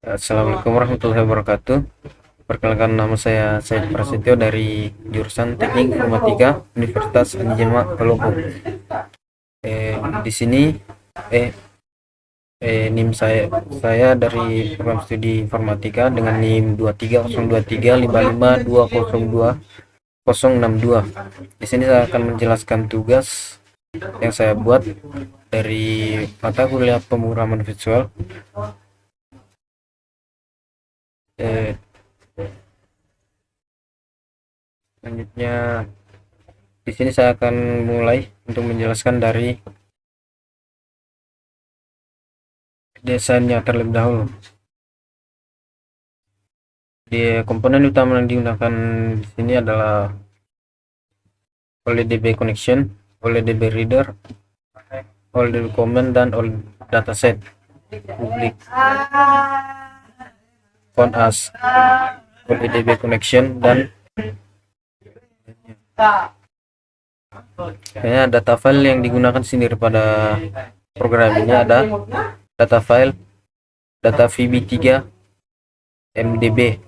Assalamualaikum warahmatullahi wabarakatuh. Perkenalkan, nama saya Said Prasetyo dari jurusan Teknik Informatika Universitas Anjema Kelungkung. Di sini eh, NIM saya dari program studi informatika dengan NIM 2302355202062. Di sini saya akan menjelaskan tugas yang saya buat dari mata kuliah pemrograman visual. Eh, Selanjutnya, di sini saya akan mulai untuk menjelaskan dari desainnya terlebih dahulu. Di komponen utama yang digunakan di sini adalah OLEDB connection, OLEDB reader, OLEDB command, dan OLED dataset public font as OLEDB connection. Dan data file yang digunakan sendiri pada program ini ada data file data VB3 MDB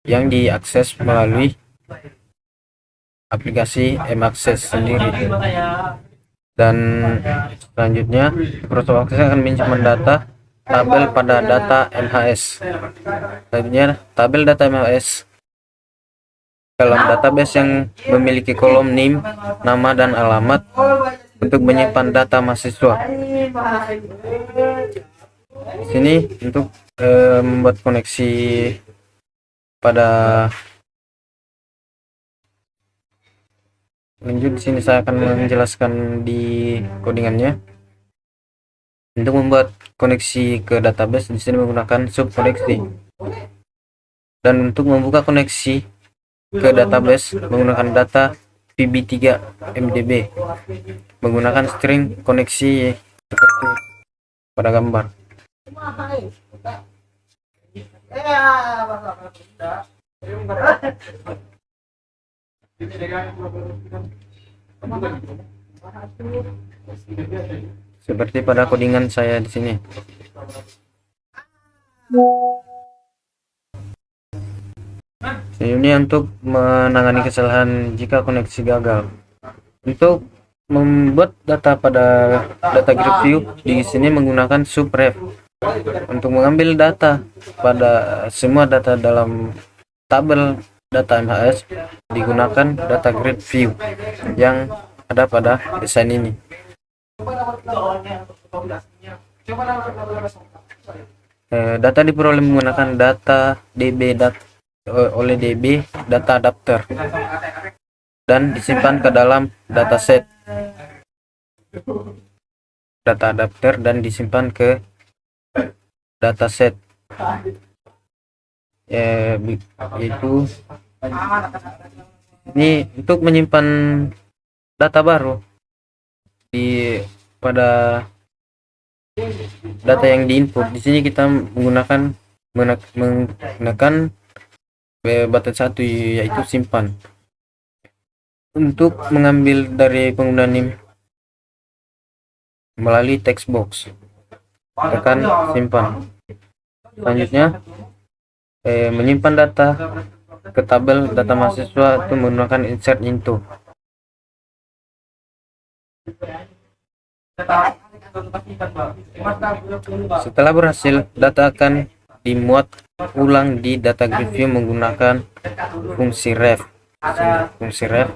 yang diakses melalui aplikasi M-Access sendiri. Dan selanjutnya, Microsoft Access akan menyimpan data tabel pada data MHS. Selanjutnya, tabel data MHS dalam database yang memiliki kolom NIM, nama, dan alamat untuk menyimpan data mahasiswa. Di sini untuk membuat koneksi pada lanjut, di sini saya akan menjelaskan di codingannya. Untuk membuat koneksi ke database, di sini menggunakan subkoneksi. Dan untuk membuka koneksi ke database menggunakan data VB3 MDB menggunakan string koneksi seperti pada gambar. Seperti pada codingan saya di sini. Ini untuk menangani kesalahan jika koneksi gagal. Untuk membuat data pada data grid view, di sini menggunakan subref. Untuk mengambil data pada semua data dalam tabel data MHS digunakan data grid view yang ada pada desain ini. Data diperoleh menggunakan data DB oleh DB data adapter dan disimpan ke dalam dataset data adapter dan disimpan ke dataset, yaitu ini untuk menyimpan data baru pada data yang diinput. Di sini kita menggunakan menekan button 1, yaitu simpan. Untuk mengambil dari pengguna NIM melalui text box, tekan simpan. Selanjutnya, menyimpan data ke tabel data mahasiswa itu menggunakan insert into. Setelah berhasil, data akan dimuat ulang di data grid view menggunakan fungsi ref. Fungsi ref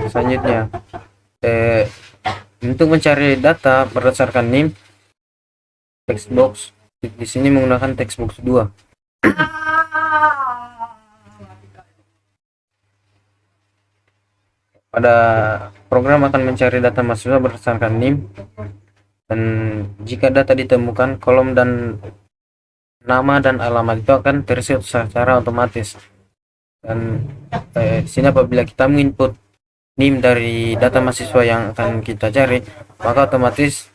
selanjutnya, untuk mencari data berdasarkan NIM, text box di sini menggunakan text box 2. Pada program akan mencari data mahasiswa berdasarkan NIM, dan jika data ditemukan, kolom dan nama dan alamat itu akan terisi secara otomatis. Dan di sini apabila kita menginput NIM dari data mahasiswa yang akan kita cari, maka otomatis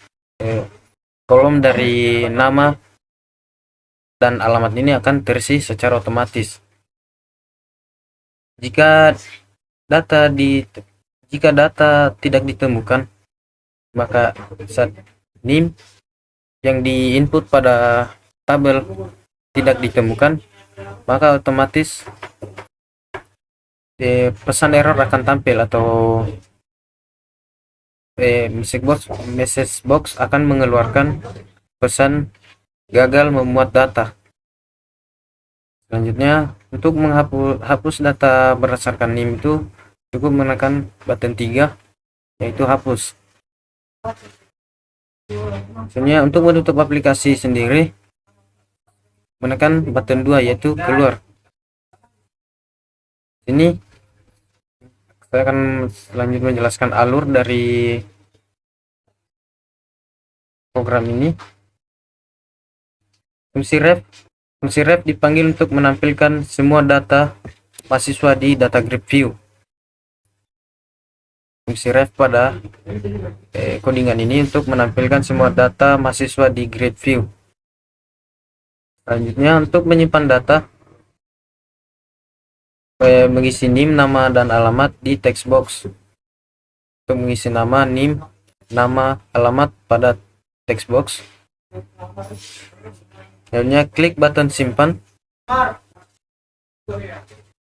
kolom dari nama dan alamat ini akan terisi secara otomatis. Jika data Jika data tidak ditemukan, maka saat NIM yang diinput pada tabel tidak ditemukan, maka otomatis pesan error akan tampil, atau message box akan mengeluarkan pesan gagal memuat data. Selanjutnya, untuk menghapus data berdasarkan NIM itu cukup menekan button 3, yaitu hapus. Selanjutnya, untuk menutup aplikasi sendiri, menekan button 2, yaitu keluar. Ini saya akan selanjutnya menjelaskan alur dari program ini. Fungsi ref dipanggil untuk menampilkan semua data mahasiswa di data grid view. Fungsi ref pada codingan ini untuk menampilkan semua data mahasiswa di grid view. Selanjutnya, untuk menyimpan data, mengisi NIM, nama dan alamat di text box. Untuk mengisi nama, NIM, nama, alamat pada text box. Selanjutnya, klik button simpan.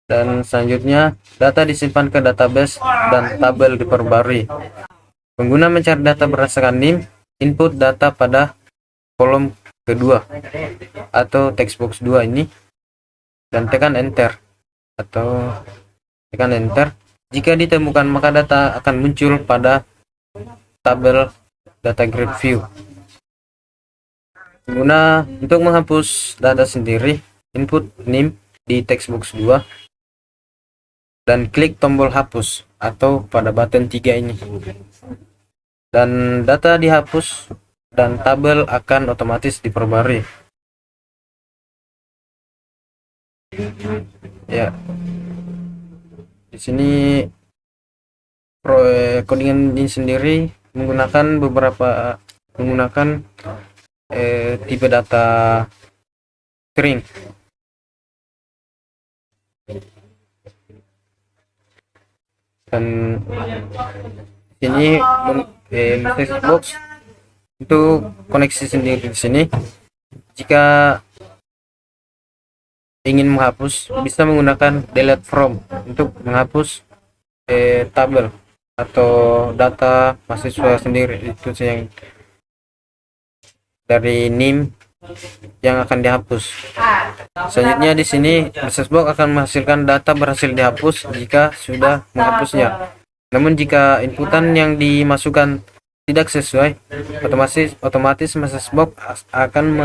Dan selanjutnya, data disimpan ke database dan tabel diperbarui. Pengguna mencari data berdasarkan NIM, input data pada kolom kedua atau text box 2 ini, dan tekan enter. Jika ditemukan, maka data akan muncul pada tabel data grid view. Pengguna untuk menghapus data sendiri, input NIM di text box 2 dan klik tombol hapus atau pada button 3 ini, dan data dihapus dan tabel akan otomatis diperbarui. Ya, di sini codingan ini sendiri menggunakan tipe data string. Dan ini message box untuk koneksi sendiri di sini. Jika ingin menghapus, bisa menggunakan delete from untuk menghapus tabel atau data mahasiswa sendiri, itu yang dari NIM yang akan dihapus. Selanjutnya, di sini message box akan menghasilkan data berhasil dihapus jika sudah menghapusnya. Namun jika inputan yang dimasukkan tidak sesuai, otomatis message box akan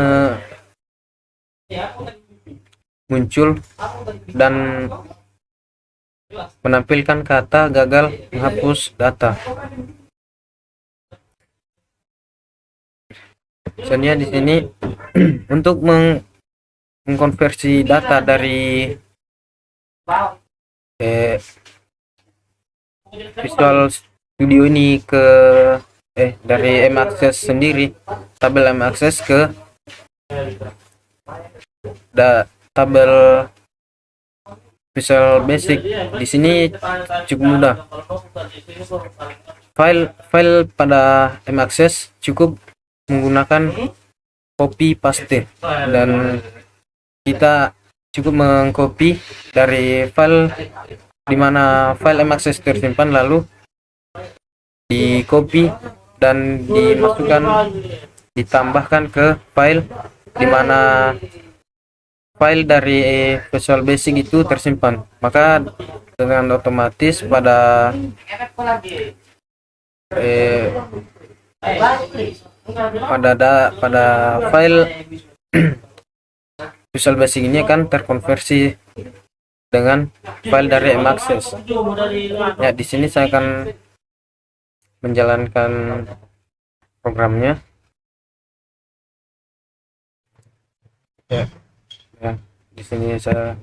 muncul dan menampilkan kata gagal menghapus data. Selanjutnya, di sini untuk mengkonversi data dari Visual Studio ini ke dari M-Access sendiri, tabel M-Access ke tabel Visual Basic. Di sini cukup mudah. File pada M-Access cukup menggunakan copy paste, dan kita cukup mengcopy dari file di mana file M-Access tersimpan, lalu di copy dan ditambahkan ke file di mana file dari Visual Basic itu tersimpan. Maka dengan otomatis pada file Visual Basic ini akan terkonversi dengan file dari M-Access. Ya, di sini saya akan menjalankan programnya. Ya, di sini saya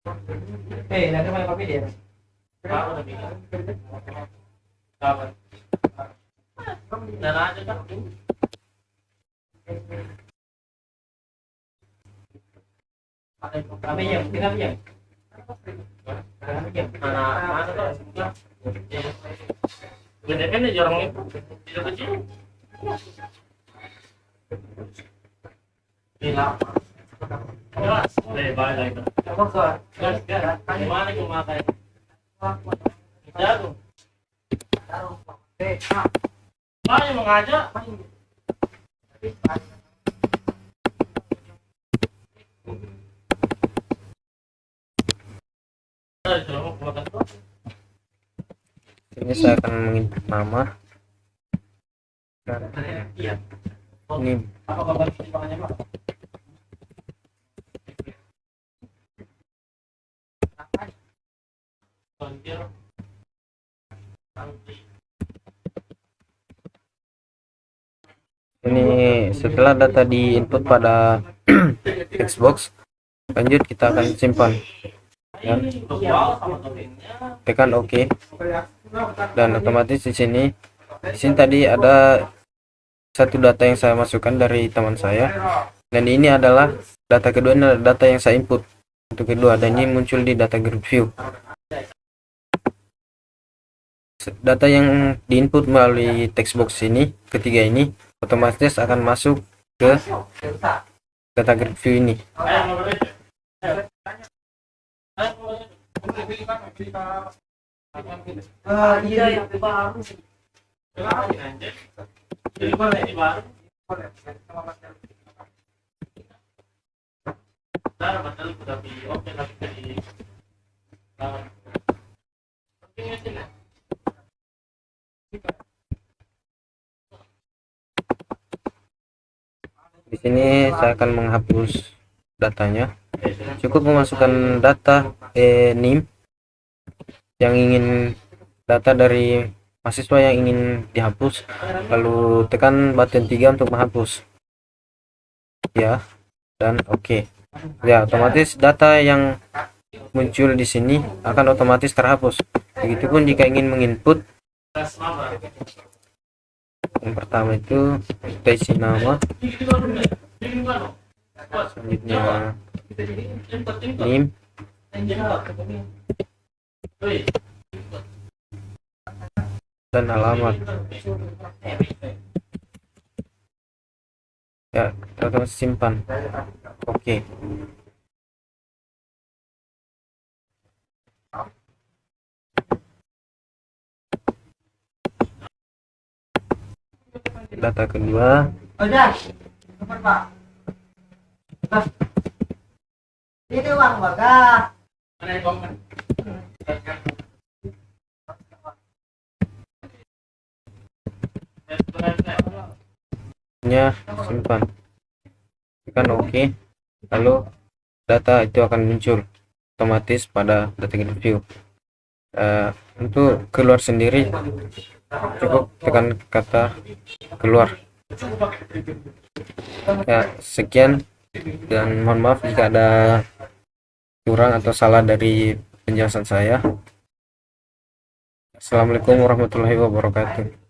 Nanti malah kopi dia. Kami ya, kami ya. Gede kan dia jarang itu, tidak kecil. Gila. Jelas, balik lagi. Gas, gimana kumakai? Jago. Mana mengajak? Ini saya akan menginput nama dan NIM. Ini setelah data di input pada Xbox, lanjut kita akan simpan dan tekan OK, dan otomatis di sini tadi ada satu data yang saya masukkan dari teman saya, dan ini adalah data kedua, ini adalah data yang saya input untuk kedua, dan ini muncul di data grid view. Data yang diinput melalui text box ini, ketiga ini, otomatis akan masuk ke data grid view ini. Iya yang baru. Di sini saya akan menghapus datanya. Cukup memasukkan data NIM yang ingin, data dari mahasiswa yang ingin dihapus, lalu tekan button 3 untuk menghapus ya, dan OK. Ya, otomatis data yang muncul di sini akan otomatis terhapus. Begitupun jika ingin menginput, yang pertama itu kita isi nama, selanjutnya NIM, dan alamat. Ya, kita simpan. OK. Data kedua. Ini uang baga. Simpan, tekan OK, lalu data itu akan muncul otomatis pada data grid view. Untuk keluar sendiri cukup tekan kata keluar. Ya, sekian, dan mohon maaf jika ada kurang atau salah dari penjelasan saya. Assalamualaikum warahmatullahi wabarakatuh.